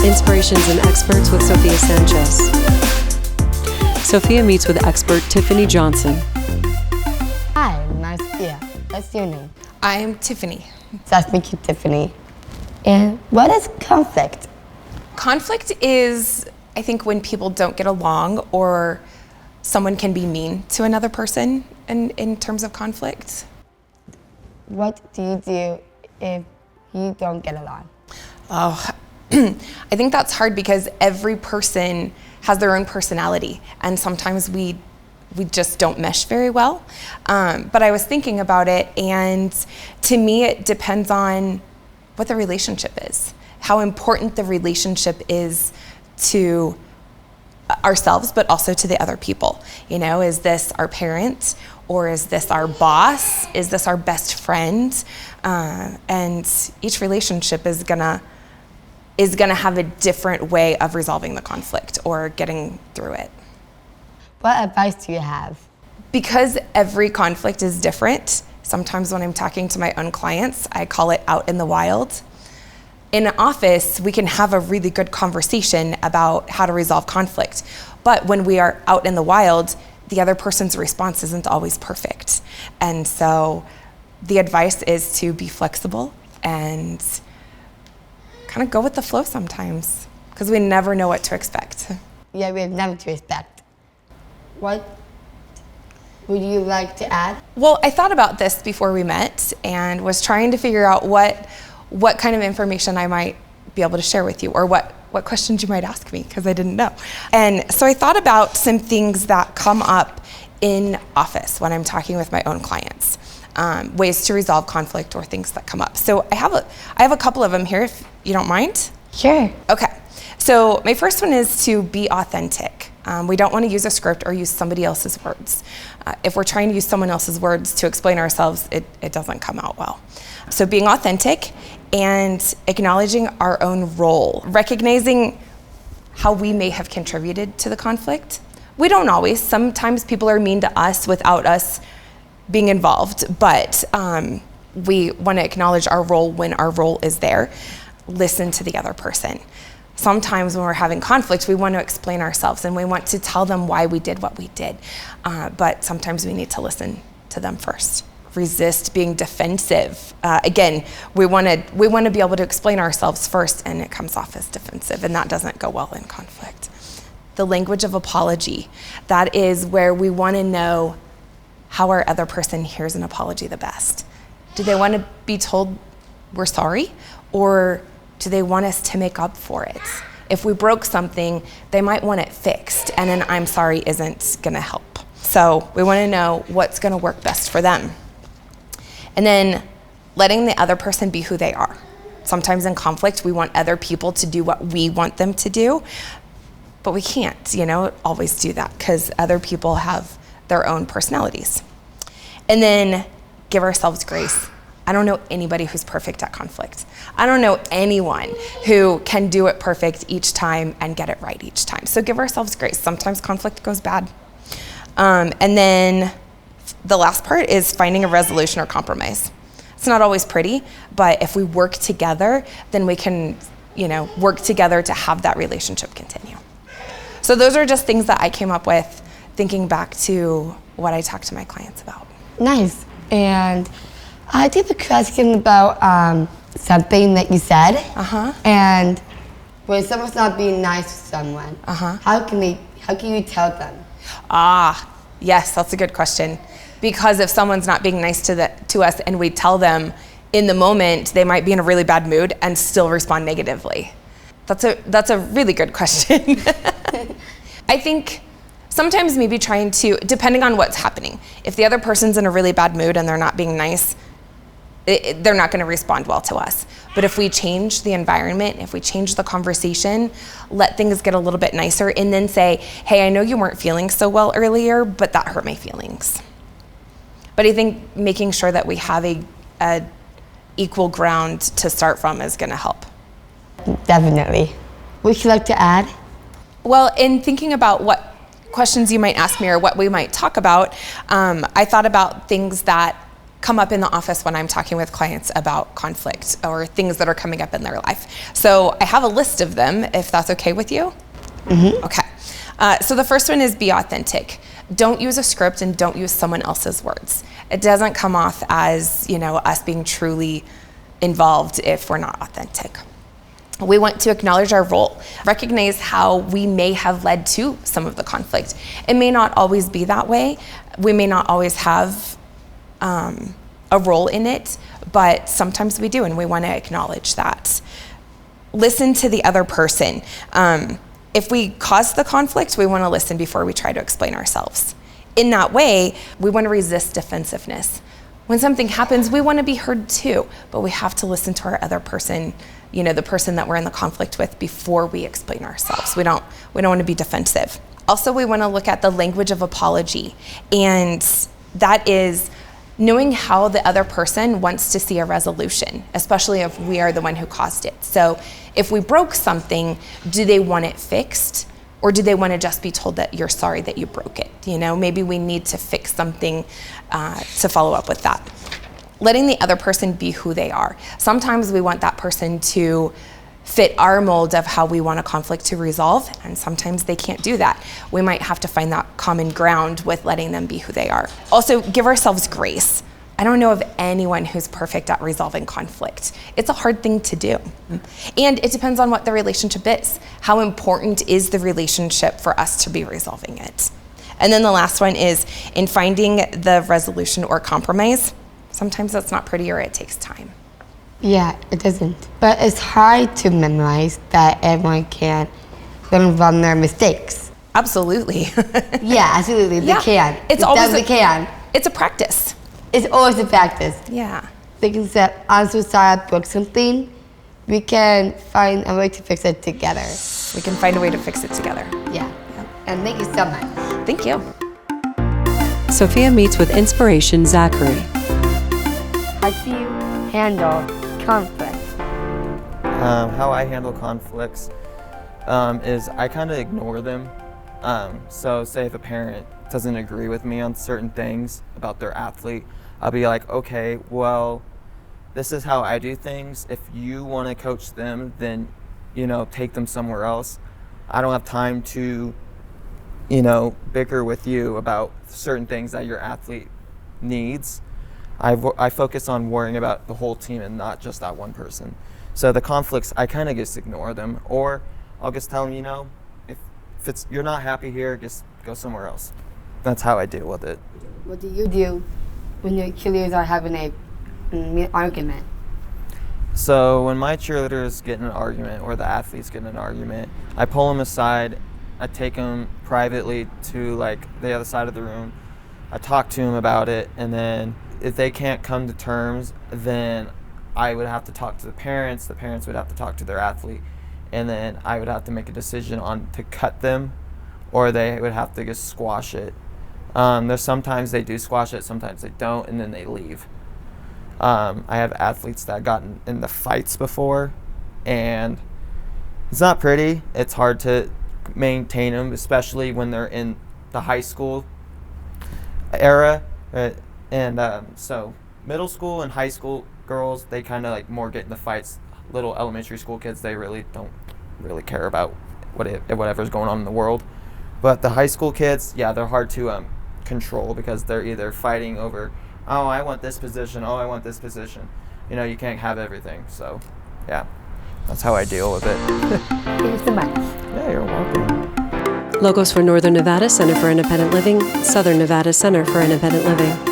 Inspirations and Experts with Sofia Sanchez. Sofia meets with expert Tiffany Johnson. Hi, nice to meet you. What's your name? I'm Tiffany. Nice to meet you, Tiffany. And what is conflict? Conflict is, I think, when people don't get along or someone can be mean to another person in terms of conflict. What do you do if you don't get along? Oh, I think that's hard because every person has their own personality, and sometimes we just don't mesh very well. But I was thinking about it, and to me it depends on what the relationship is, how important the relationship is to ourselves, but also to the other people. You know, is this our parent, or is this our boss? Is this our best friend? And each relationship is gonna have a different way of resolving the conflict or getting through it. What advice do you have? Because every conflict is different, sometimes when I'm talking to my own clients, I call it out in the wild. In an office, we can have a really good conversation about how to resolve conflict. But when we are out in the wild, the other person's response isn't always perfect. And so the advice is to be flexible and kind of go with the flow sometimes, because we never know what to expect. Yeah, we have never to expect. What would you like to add? Well, I thought about this before we met and was trying to figure out what kind of information I might be able to share with you, or what questions you might ask me, because I didn't know. And so I thought about some things that come up in office when I'm talking with my own clients, ways to resolve conflict or things that come up. So I have a couple of them here, if you don't mind. Sure. Okay. So my first one is to be authentic. We don't want to use a script or use somebody else's words. If we're trying to use someone else's words to explain ourselves, it doesn't come out well. So being authentic and acknowledging our own role, recognizing how we may have contributed to the conflict. We don't always. Sometimes people are mean to us without us being involved, but we want to acknowledge our role when our role is there. Listen to the other person. Sometimes when we're having conflict, we want to explain ourselves and we want to tell them why we did what we did. But sometimes we need to listen to them first. Resist being defensive. Again, we want to be able to explain ourselves first, and it comes off as defensive, and that doesn't go well in conflict. The language of apology. That is where we want to know how our other person hears an apology the best. Do they want to be told we're sorry, or do they want us to make up for it? If we broke something, they might want it fixed, and an I'm sorry isn't gonna help. So we wanna know what's gonna work best for them. And then letting the other person be who they are. Sometimes in conflict, we want other people to do what we want them to do, but we can't, always do that, because other people have their own personalities. And then give ourselves grace. I don't know anybody who's perfect at conflict. I don't know anyone who can do it perfect each time and get it right each time. So give ourselves grace. Sometimes conflict goes bad. And then the last part is finding a resolution or compromise. It's not always pretty, but if we work together, then we can, work together to have that relationship continue. So those are just things that I came up with thinking back to what I talk to my clients about. Nice. And I did a question about something that you said. And when someone's not being nice to someone, how can you tell them? Yes, that's a good question. Because if someone's not being nice to us and we tell them in the moment, they might be in a really bad mood and still respond negatively. That's a really good question. I think sometimes maybe trying to, depending on what's happening, if the other person's in a really bad mood and they're not being nice, they're not going to respond well to us. But if we change the environment, if we change the conversation, let things get a little bit nicer, and then say, hey, I know you weren't feeling so well earlier, but that hurt my feelings. But I think making sure that we have a equal ground to start from is going to help. Definitely. Would you like to add? Well, in thinking about what questions you might ask me or what we might talk about, I thought about things that come up in the office when I'm talking with clients about conflict or things that are coming up in their life. So I have a list of them, if that's okay with you. Mm-hmm. Okay. So the first one is be authentic. Don't use a script and don't use someone else's words. It doesn't come off as, us being truly involved if we're not authentic. We want to acknowledge our role, recognize how we may have led to some of the conflict. It may not always be that way. We may not always have a role in it, but sometimes we do, and we want to acknowledge that. Listen to the other person. If we cause the conflict, we want to listen before we try to explain ourselves. In that way, we want to resist defensiveness. When something happens, we want to be heard too, but we have to listen to our other person, the person that we're in the conflict with, before we explain ourselves. We don't want to be defensive. Also, we want to look at the language of apology, and that is knowing how the other person wants to see a resolution, especially if we are the one who caused it. So if we broke something, do they want it fixed? Or do they want to just be told that you're sorry that you broke it? Maybe we need to fix something to follow up with that. Letting the other person be who they are. Sometimes we want that person to fit our mold of how we want a conflict to resolve, and sometimes they can't do that. We might have to find that common ground with letting them be who they are. Also, give ourselves grace. I don't know of anyone who's perfect at resolving conflict. It's a hard thing to do. And it depends on what the relationship is. How important is the relationship for us to be resolving it? And then the last one is in finding the resolution or compromise. Sometimes that's not pretty, or it takes time. Yeah, it doesn't. But it's hard to memorize that everyone can learn from their mistakes. Absolutely. Yeah, absolutely. They can. They can. It's a practice. It's always a practice. Yeah. They can say, I'm so sorry I broke something. We can find a way to fix it together. We can find a way to fix it together. Yeah. And thank you so much. Thank you. Sophia meets with inspiration Zachary. How do you handle conflict? How I handle conflicts is I kind of ignore them. So say if a parent doesn't agree with me on certain things about their athlete, I'll be like, okay, well, this is how I do things. If you want to coach them, then, take them somewhere else. I don't have time to, bicker with you about certain things that your athlete needs. I focus on worrying about the whole team and not just that one person. So the conflicts, I kind of just ignore them, or I'll just tell them, if you're not happy here, just go somewhere else. That's how I deal with it. What do you do when your cheerleaders are having an argument? So when my cheerleaders get in an argument, or the athletes get in an argument, I pull them aside. I take them privately to the other side of the room. I talk to them about it, and then if they can't come to terms, then I would have to talk to the parents would have to talk to their athlete, and then I would have to make a decision on to cut them, or they would have to just squash it. There's sometimes they do squash it, sometimes they don't, and then they leave. I have athletes that gotten in the fights before, and it's not pretty. It's hard to maintain them, especially when they're in the high school era. So middle school and high school girls, they kind of more get in the fights. Little elementary school kids, they really don't really care about whatever's going on in the world. But the high school kids, yeah, they're hard to control, because they're either fighting over, oh, I want this position, oh, I want this position. You can't have everything. So, yeah, that's how I deal with it. Thank you so much. Yeah, you're welcome. Logos for Northern Nevada Center for Independent Living, Southern Nevada Center for Independent Living.